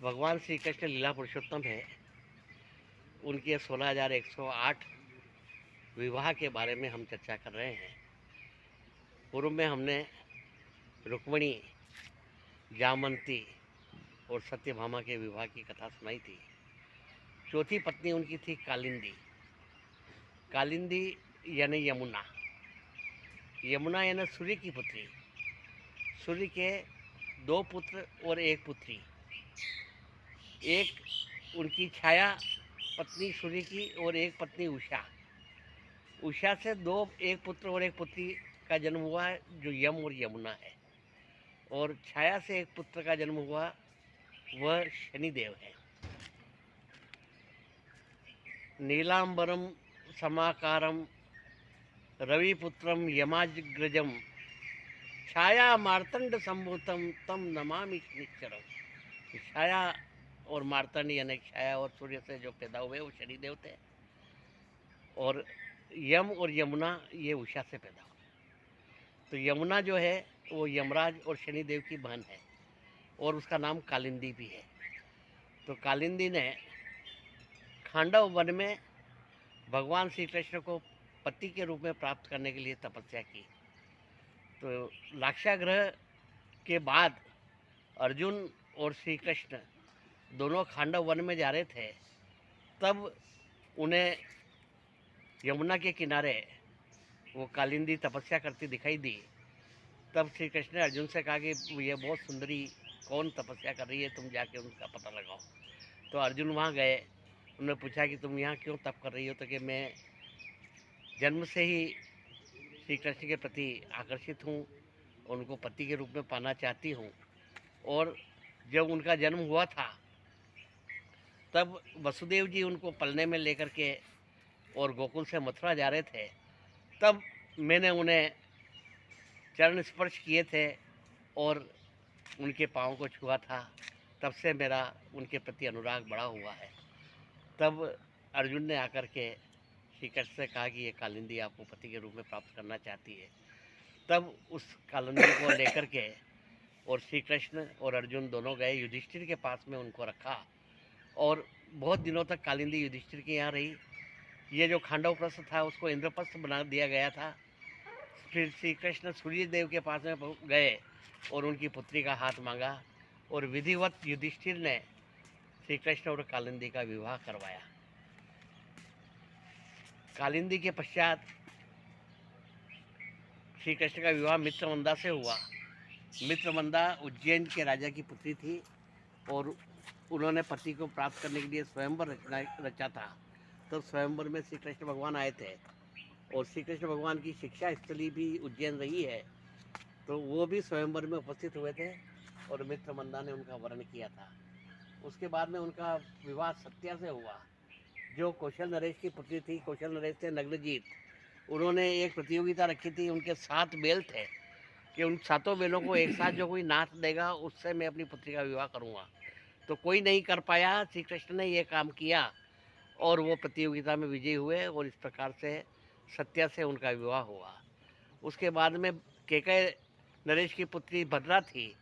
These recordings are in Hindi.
भगवान श्री कृष्ण लीला पुरुषोत्तम है। उनके 16,108 विवाह के बारे में हम चर्चा कर रहे हैं। पूर्व में हमने रुक्मिणी, जामवंती और सत्यभामा के विवाह की कथा सुनाई थी। चौथी पत्नी उनकी थी कालिंदी। कालिंदी यानी यमुना। यमुना यानी सूर्य की पुत्री। सूर्य के 2 पुत्र और 1 पुत्री। एक उनकी छाया पत्नी सूर्य की और एक पत्नी उषा। उषा से 2 एक पुत्र और एक पुत्री का जन्म हुआ है, जो यम और यमुना है। और छाया से एक पुत्र का जन्म हुआ, वह शनिदेव है। नीलांबरम समाकारम रविपुत्रम यमाग्रजम छाया मार्तंड संभूतम तम नमामि शनिश्चरम। छाया और मार्तंड यानी छाया और सूर्य से जो पैदा हुए वो शनिदेव थे, और यम और यमुना ये उषा से पैदा हुए। तो यमुना जो है वो यमराज और शनिदेव की बहन है, और उसका नाम कालिंदी भी है। तो कालिंदी ने खांडव वन में भगवान श्री कृष्ण को पति के रूप में प्राप्त करने के लिए तपस्या की। तो लाक्षागृह के बाद अर्जुन और श्री कृष्ण दोनों खांडव वन में जा रहे थे। तब उन्हें यमुना के किनारे वो कालिंदी तपस्या करती दिखाई दी। तब श्री कृष्ण ने अर्जुन से कहा कि ये बहुत सुंदरी कौन तपस्या कर रही है, तुम जाके उनका पता लगाओ। तो अर्जुन वहाँ गए। उन्होंने पूछा कि तुम यहाँ क्यों तप कर रही हो? तो कि मैं जन्म से ही श्री कृष्ण के प्रति आकर्षित हूँ, उनको पति के रूप में पाना चाहती हूँ। और जब उनका जन्म हुआ था तब वसुदेव जी उनको पलने में लेकर के और गोकुल से मथुरा जा रहे थे। तब मैंने उन्हें चरण स्पर्श किए थे और उनके पाँव को छुआ था। तब से मेरा उनके प्रति अनुराग बढ़ा हुआ है। तब अर्जुन ने आकर के श्री कृष्ण से कहा कि ये कालिंदी आपको पति के रूप में प्राप्त करना चाहती है। तब उस कालिंदी को लेकर के और श्री कृष्ण और अर्जुन दोनों गए युधिष्ठिर के पास में, उनको रखा। और बहुत दिनों तक कालिंदी युधिष्ठिर के यहाँ रही। ये जो खांडव प्रस्थ था उसको इंद्रप्रस्थ बना दिया गया था। फिर श्री कृष्ण सूर्य देव के पास में गए और उनकी पुत्री का हाथ मांगा, और विधिवत युधिष्ठिर ने श्री कृष्ण और कालिंदी का विवाह करवाया। कालिंदी के पश्चात श्री कृष्ण का विवाह मित्रमंदा से हुआ। मित्रमंदा उज्जैन के राजा की पुत्री थी, और उन्होंने पति को प्राप्त करने के लिए स्वयंवर रचा था। तो स्वयंवर में श्री कृष्ण भगवान आए थे, और श्री कृष्ण भगवान की शिक्षा स्थली भी उज्जैन रही है। तो वो भी स्वयंवर में उपस्थित हुए थे, और मित्रमंदा ने उनका वर्ण किया था। उसके बाद में उनका विवाह सत्या से हुआ, जो कौशल नरेश की पुत्री थी। कौशल नरेश थे नग्नजीत। उन्होंने एक प्रतियोगिता रखी थी। उनके 7 बैल थे कि उन 7 बैलों को एक साथ जो कोई नाथ देगा उससे मैं अपनी पुत्री का विवाह करूँगा। तो कोई नहीं कर पाया। श्री कृष्ण ने ये काम किया और वो प्रतियोगिता में विजयी हुए, और इस प्रकार से सत्या से उनका विवाह हुआ। उसके बाद में कैकेय नरेश की पुत्री भद्रा थी,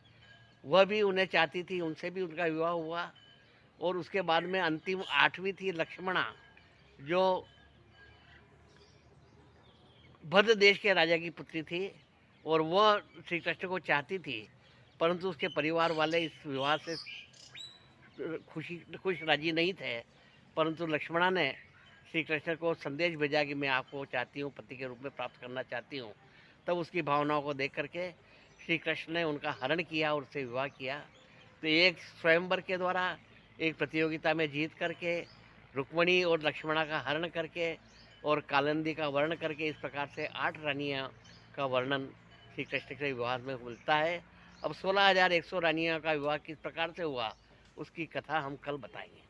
वह भी उन्हें चाहती थी, उनसे भी उनका विवाह हुआ। और उसके बाद में अंतिम 8वीं थी लक्ष्मणा, जो भद्र देश के राजा की पुत्री थी, और वह श्री कृष्ण को चाहती थी, परंतु उसके परिवार वाले इस विवाह से खुश राजी नहीं थे। परंतु लक्ष्मणा ने श्री कृष्ण को संदेश भेजा कि मैं आपको चाहती हूँ, पति के रूप में प्राप्त करना चाहती हूँ। तब उसकी भावनाओं को देख करके श्री कृष्ण ने उनका हरण किया और उससे विवाह किया। तो एक स्वयंवर के द्वारा एक प्रतियोगिता में जीत करके रुक्मिणी और लक्ष्मणा का हरण करके और कालिंदी का वर्ण करके, इस प्रकार से 8 रानियाँ का वर्णन श्री कृष्ण के विवाह में मिलता है। अब 16,100 रानियों का विवाह किस प्रकार से हुआ उसकी कथा हम कल बताएंगे।